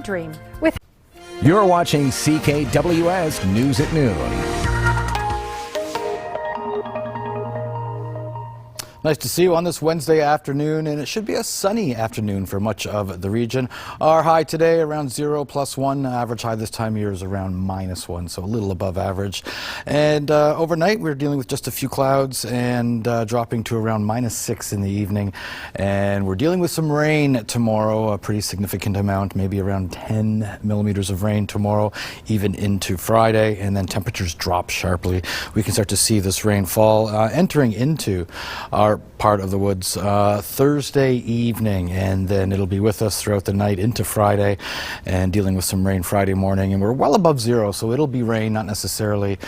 dream. With You're watching CKWS News at Noon. Nice to see you on this Wednesday afternoon, and it should be a sunny afternoon for much of the region. Our high today around 0 +1. Average high this time of year is around -1, so a little above average. And overnight we're dealing with just a few clouds and dropping to around -6 in the evening. And we're dealing with some rain tomorrow, a pretty significant amount, maybe around 10 millimeters of rain tomorrow, even into Friday. And then temperatures drop sharply. We can start to see this rainfall entering into our part of the woods Thursday evening, and then it'll be with us throughout the night into Friday and dealing with some rain Friday morning. And we're well above zero, so it'll be rain, not necessarily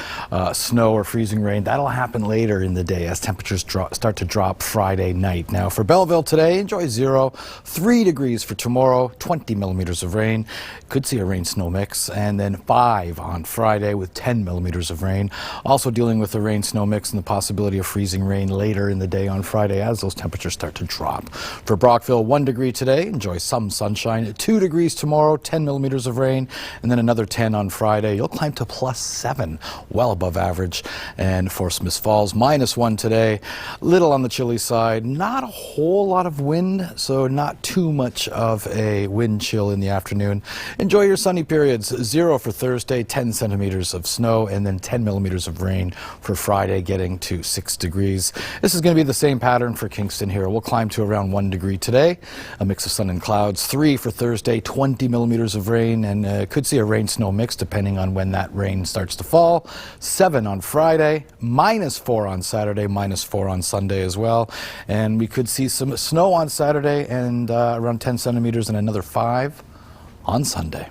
snow or freezing rain. That'll happen later in the day as temperatures start to drop Friday night. Now for Belleville today, enjoy 0, 3 degrees for tomorrow, 20 millimeters of rain. Could see a rain-snow mix, and then 5 on Friday with 10 millimeters of rain. Also dealing with the rain-snow mix and the possibility of freezing rain later in the day on Friday as those temperatures start to drop. For Brockville, 1 degree today, enjoy some sunshine. 2 degrees tomorrow, 10 millimeters of rain, and then another 10 on Friday. You'll climb to +7, well above average. And for Smiths Falls, -1 today, little on the chilly side. Not a whole lot of wind, so not too much of a wind chill in the afternoon. Enjoy your sunny periods. 0 for Thursday, 10 centimeters of snow, and then 10 millimeters of rain for Friday, getting to 6 degrees. This is going to be the same pattern for Kingston here. We'll climb to around 1 degree today, a mix of sun and clouds. 3 for Thursday, 20 millimeters of rain, and could see a rain-snow mix depending on when that rain starts to fall. 7 on Friday, -4 on Saturday, -4 on Sunday as well. And we could see some snow on Saturday and around 10 centimeters, and another 5 on Sunday.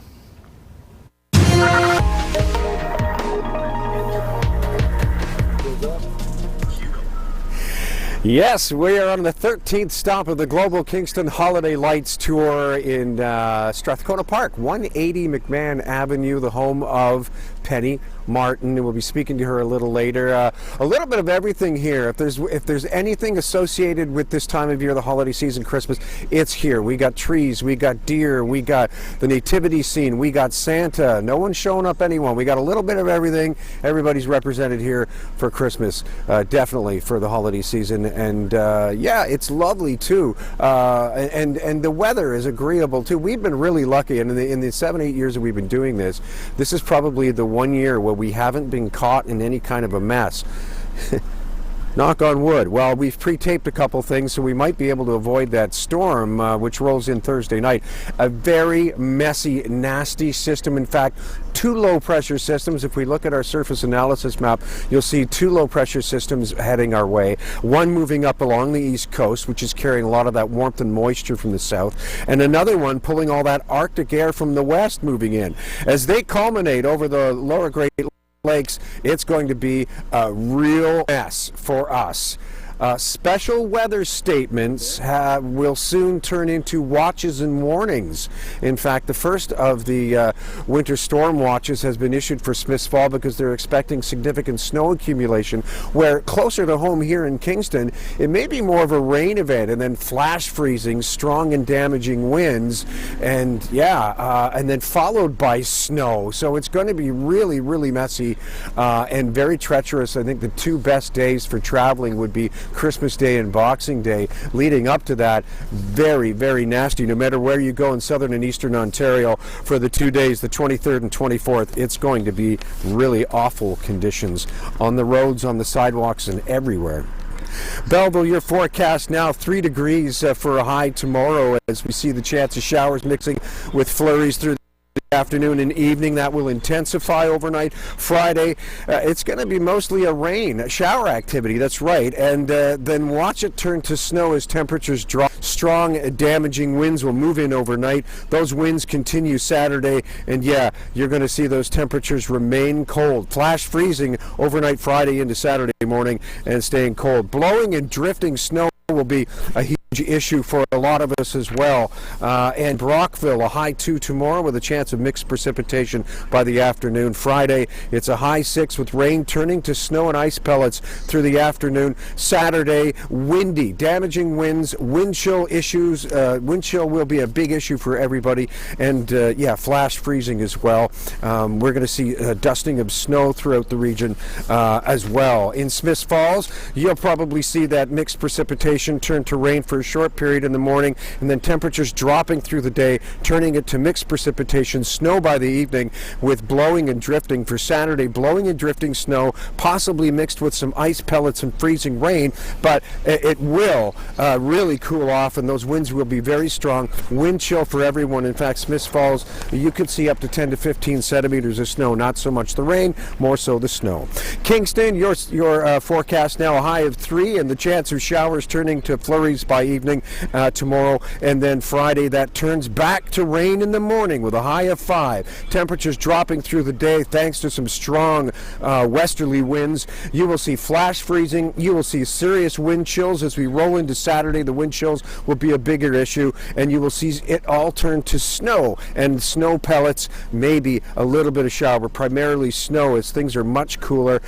Yes, we are on the 13th stop of the Global Kingston Holiday Lights Tour in Strathcona Park, 180 McMahon Avenue, the home of Penny Martin, and we'll be speaking to her a little later. A little bit of everything here. If there's anything associated with this time of year, the holiday season, Christmas, it's here. We got trees, we got deer, we got the nativity scene, we got Santa. No one's showing up anyone. We got a little bit of everything. Everybody's represented here for Christmas, definitely for the holiday season. And yeah, it's lovely too. And the weather is agreeable too. We've been really lucky, and in the 7-8 years that we've been doing this, this is probably the 1 year where we haven't been caught in any kind of a mess. Knock on wood. Well, we've pre-taped a couple things, so we might be able to avoid that storm, which rolls in Thursday night. A very messy, nasty system. In fact, 2 low-pressure systems. If we look at our surface analysis map, you'll see 2 low-pressure systems heading our way. One moving up along the east coast, which is carrying a lot of that warmth and moisture from the south, and another one pulling all that Arctic air from the west moving in. As they culminate over the lower Great Lakes, it's going to be a real mess for us. Special weather statements will soon turn into watches and warnings. In fact, the first of the winter storm watches has been issued for Smiths Fall because they're expecting significant snow accumulation, where closer to home here in Kingston, it may be more of a rain event and then flash freezing, strong and damaging winds, and yeah, and then followed by snow. So it's going to be really, really messy and very treacherous. I think the 2 best days for traveling would be Christmas Day and Boxing Day. Leading up to that, very, very nasty. No matter where you go in southern and eastern Ontario for the 2 days, the 23rd and 24th, it's going to be really awful conditions on the roads, on the sidewalks, and everywhere. Belleville, your forecast now 3 degrees for a high tomorrow, as we see the chance of showers mixing with flurries through the afternoon and evening. That will intensify overnight. Friday, it's going to be mostly a shower activity, that's right, and then watch it turn to snow as temperatures drop. Strong damaging winds will move in overnight. Those winds continue Saturday, and yeah, you're going to see those temperatures remain cold. Flash freezing overnight Friday into Saturday morning and staying cold. Blowing and drifting snow will be a huge issue for a lot of us as well. And Brockville, a high 2 tomorrow with a chance of mixed precipitation by the afternoon. Friday, it's a high 6 with rain turning to snow and ice pellets through the afternoon. Saturday, windy, damaging winds, wind chill issues. Wind chill will be a big issue for everybody. And yeah, flash freezing as well. We're going to see dusting of snow throughout the region as well. In Smiths Falls, you'll probably see that mixed precipitation turn to rain for a short period in the morning, and then temperatures dropping through the day, turning it to mixed precipitation, snow by the evening with blowing and drifting. For Saturday, blowing and drifting snow, possibly mixed with some ice pellets and freezing rain, but it will really cool off, and those winds will be very strong. Wind chill for everyone. In fact, Smiths Falls, you could see up to 10 to 15 centimeters of snow. Not so much the rain, more so the snow. Kingston, your forecast now, a high of 3, and the chance of showers turning to flurries by evening tomorrow. And then Friday, that turns back to rain in the morning with a high of 5. Temperatures dropping through the day thanks to some strong westerly winds. You will see flash freezing. You will see serious wind chills as we roll into Saturday. The wind chills will be a bigger issue, and you will see it all turn to snow and snow pellets, maybe a little bit of shower, primarily snow as things are much cooler.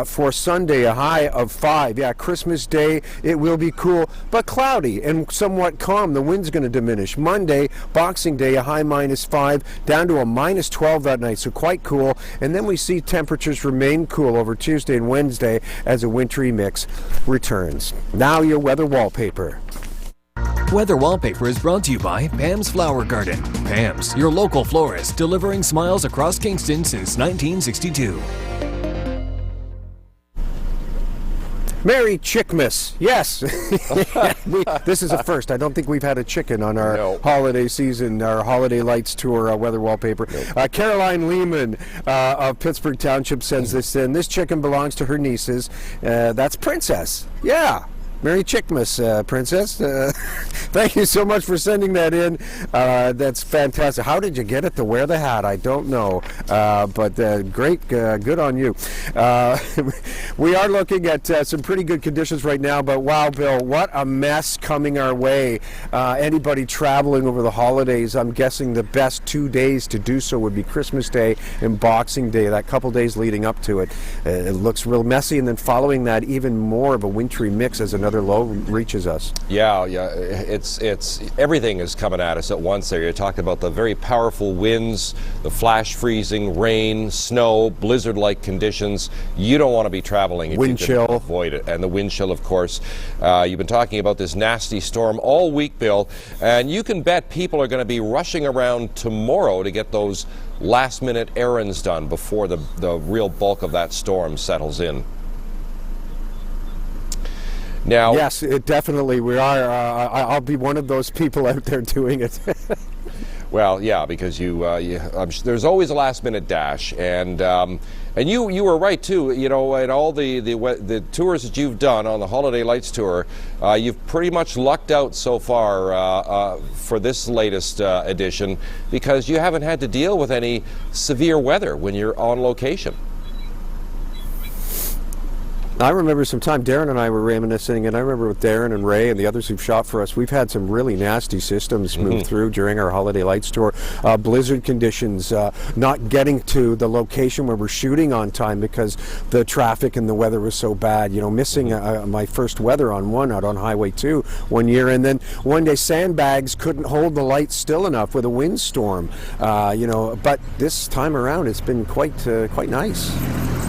For Sunday, a high of 5. Yeah, Christmas Day, it will be cool, but cloudy and somewhat calm. The wind's going to diminish. Monday, Boxing Day, a high -5, down to a -12 that night, so quite cool. And then we see temperatures remain cool over Tuesday and Wednesday as a wintry mix returns. Now your weather wallpaper. Weather Wallpaper is brought to you by Pam's Flower Garden. Pam's, your local florist, delivering smiles across Kingston since 1962. Merry Chickmas. Yes. This is a first. I don't think we've had a chicken on our holiday season, our Holiday Lights Tour weather wallpaper. Caroline Lehman of Pittsburgh Township sends this in. This chicken belongs to her nieces. That's Princess. Yeah. Merry Chickmas, Princess. Thank you so much for sending that in. That's fantastic. How did you get it to wear the hat? I don't know. But great. Good on you. We are looking at some pretty good conditions right now, but wow, Bill, what a mess coming our way. Anybody traveling over the holidays, I'm guessing the best 2 days to do so would be Christmas Day and Boxing Day, that couple days leading up to it. It looks real messy, and then following that, even more of a wintry mix as another low reaches us. Yeah, it's everything is coming at us at once there. You're talking about the very powerful winds, the flash freezing, rain, snow, blizzard-like conditions. You don't want to be traveling if wind you can chill. avoid it. And the wind chill, of course. You've been talking about this nasty storm all week, Bill, and you can bet people are going to be rushing around tomorrow to get those last-minute errands done before the real bulk of that storm settles in. Now, yes, definitely we are. I'll be one of those people out there doing it. Well, yeah, because there's always a last-minute dash, and you were right too. You know, in all the tours that you've done on the Holiday Lights Tour, you've pretty much lucked out so far for this latest edition because you haven't had to deal with any severe weather when you're on location. I remember some time Darren and I were reminiscing, and I remember with Darren and Ray and the others who've shot for us, we've had some really nasty systems move through during our Holiday Lights Tour. Blizzard conditions, not getting to the location where we're shooting on time because the traffic and the weather was so bad. You know, missing my first weather on one out on Highway 2 one year, and then one day sandbags couldn't hold the lights still enough with a windstorm. You know, but this time around it's been quite nice.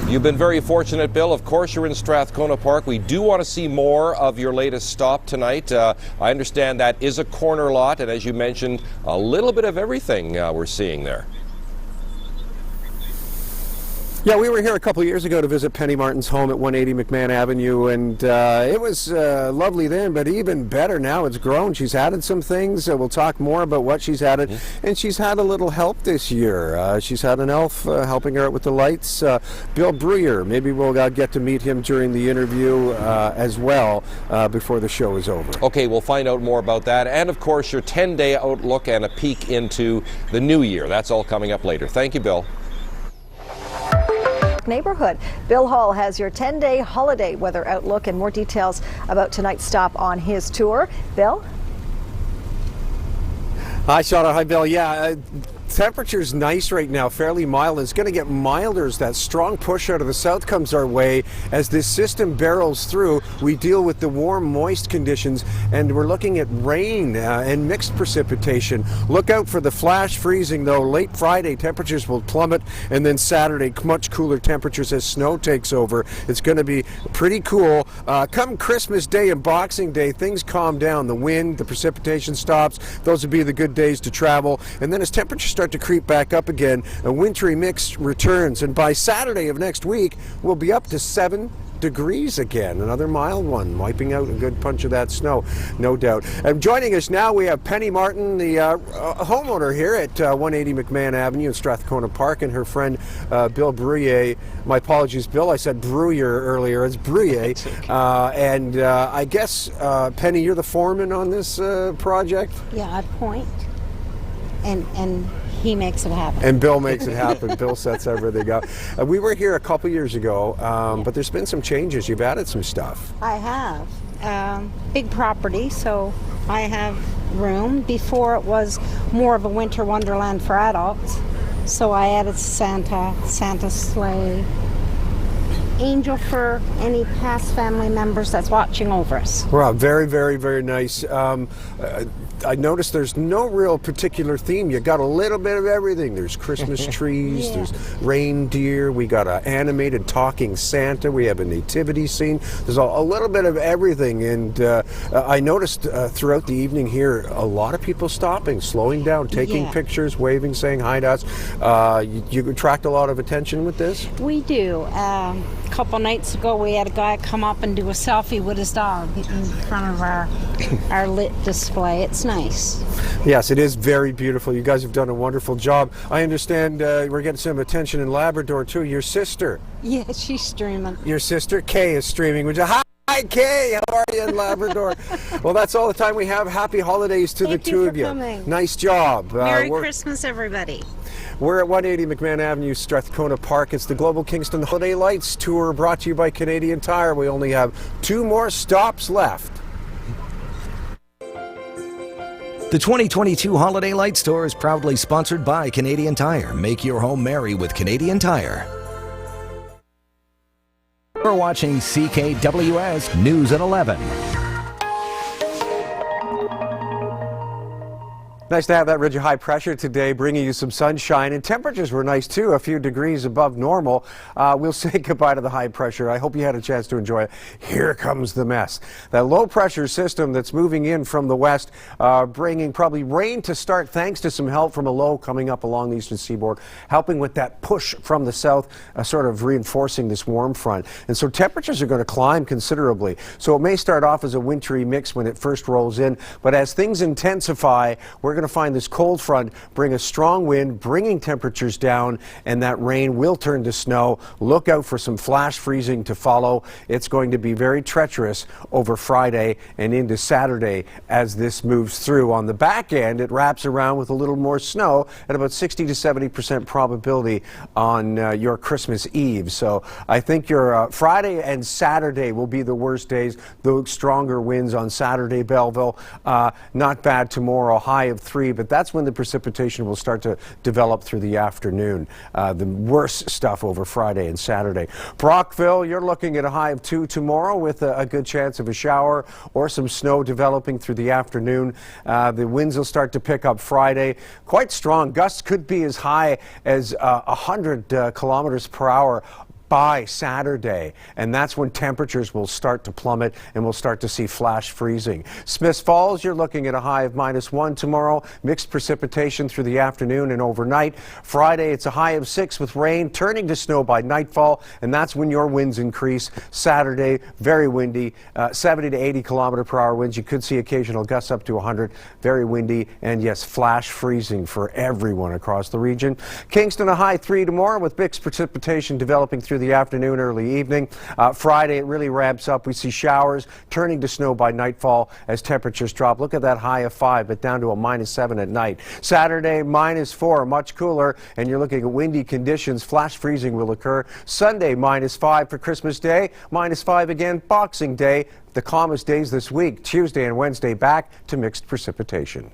You've been very fortunate, Bill. Of course, you're in Strathcona Park. We do want to see more of your latest stop tonight. I understand that is a corner lot, and as you mentioned, a little bit of everything we're seeing there. Yeah, we were here a couple of years ago to visit Penny Martin's home at 180 McMahon Avenue, and it was lovely then, but even better now. It's grown. She's added some things. We'll talk more about what she's added, and she's had a little help this year. She's had an elf helping her out with the lights. Bill Breuer, maybe we'll get to meet him during the interview as well before the show is over. Okay, we'll find out more about that, and of course your 10-day outlook and a peek into the new year. That's all coming up later. Thank you, Bill. Park neighborhood. Bill Hall has your 10-day holiday weather outlook and more details about tonight's stop on his tour. Bill? Hi, Shauna. Hi, Bill. Yeah, temperature's nice right now, fairly mild. It's going to get milder as that strong push out of the south comes our way. As this system barrels through, we deal with the warm, moist conditions, and we're looking at rain and mixed precipitation. Look out for the flash freezing, though. Late Friday, temperatures will plummet, and then Saturday, much cooler temperatures as snow takes over. It's going to be pretty cool. Come Christmas Day and Boxing Day, things calm down. The wind, the precipitation stops. Those would be the good days to travel. And then as temperatures start to creep back up again, a wintry mix returns, and by Saturday of next week we'll be up to 7 degrees again. Another mild one, wiping out a good punch of that snow, no doubt. And joining us now, we have Penny Martin, the homeowner here at 180 McMahon Avenue in Strathcona Park, and her friend Bill Bruyere. My apologies, Bill, I said Bruyere earlier. It's Bruyere. And I guess, Penny, you're the foreman on this project? Yeah, I point, and he makes it happen. And Bill makes it happen. Bill sets everything up. We were here a couple years ago, but there's been some changes. You've added some stuff. I have. Big property, so I have room. Before it was more of a winter wonderland for adults, so I added Santa sleigh, angel for any past family members that's watching over us. Wow, very, very, very nice. I noticed there's no real particular theme. You got a little bit of everything. There's Christmas trees, there's reindeer, we got an animated talking Santa, we have a nativity scene. There's a little bit of everything, and I noticed throughout the evening here, a lot of people stopping, slowing down, taking pictures, waving, saying hi to us. You attract a lot of attention with this? We do. A couple nights ago, we had a guy come up and do a selfie with his dog in front of our lit display. It's nice. Yes, it is very beautiful. You guys have done a wonderful job. I understand we're getting some attention in Labrador too. Your sister. Yeah, she's streaming. Your sister Kay is streaming. Would you hi Kay? How are you in Labrador? Well, that's all the time we have. Happy holidays to the two of you. Coming. Nice job. Merry Christmas, everybody. We're at 180 McMahon Avenue, Strathcona Park. It's the Global Kingston Holiday Lights Tour brought to you by Canadian Tire. We only have 2 more stops left. The 2022 Holiday Lights Tour is proudly sponsored by Canadian Tire. Make your home merry with Canadian Tire. You're watching Ckws News at 11. Nice to have that ridge of high pressure today, bringing you some sunshine, and temperatures were nice too, a few degrees above normal. We'll say goodbye to the high pressure. I hope you had a chance to enjoy it. Here comes the mess. That low pressure system that's moving in from the west, bringing probably rain to start, thanks to some help from a low coming up along the eastern seaboard, helping with that push from the south, sort of reinforcing this warm front. And so temperatures are going to climb considerably. So it may start off as a wintry mix when it first rolls in, but as things intensify, we're going to find this cold front bring a strong wind, bringing temperatures down, and that rain will turn to snow. Look out for some flash freezing to follow. It's going to be very treacherous over Friday and into Saturday as this moves through. On the back end, it wraps around with a little more snow at about 60 to 70% probability on your Christmas Eve. So I think your Friday and Saturday will be the worst days. The stronger winds on Saturday, Belleville. Not bad tomorrow, high of 3, but that's when the precipitation will start to develop through the afternoon. The worst stuff over Friday and Saturday. Brockville, you're looking at a high of 2 tomorrow with a good chance of a shower or some snow developing through the afternoon. The winds will start to pick up Friday. Quite strong. Gusts could be as high as 100 kilometers per hour by Saturday, and that's when temperatures will start to plummet and we'll start to see flash freezing. Smiths Falls, you're looking at a high of -1 tomorrow. Mixed precipitation through the afternoon and overnight. Friday, it's a high of 6 with rain turning to snow by nightfall, and that's when your winds increase. Saturday, very windy, 70 to 80 kilometer per hour winds. You could see occasional gusts up to 100. Very windy, and yes, flash freezing for everyone across the region. Kingston, a high 3 tomorrow with mixed precipitation developing through the afternoon, early evening. Friday, it really ramps up. We see showers turning to snow by nightfall as temperatures drop. Look at that high of 5, but down to a -7 at night. Saturday, -4, much cooler, and you're looking at windy conditions. Flash freezing will occur. Sunday, -5 for Christmas Day, -5 again Boxing Day. The calmest days this week. Tuesday and Wednesday back to mixed precipitation.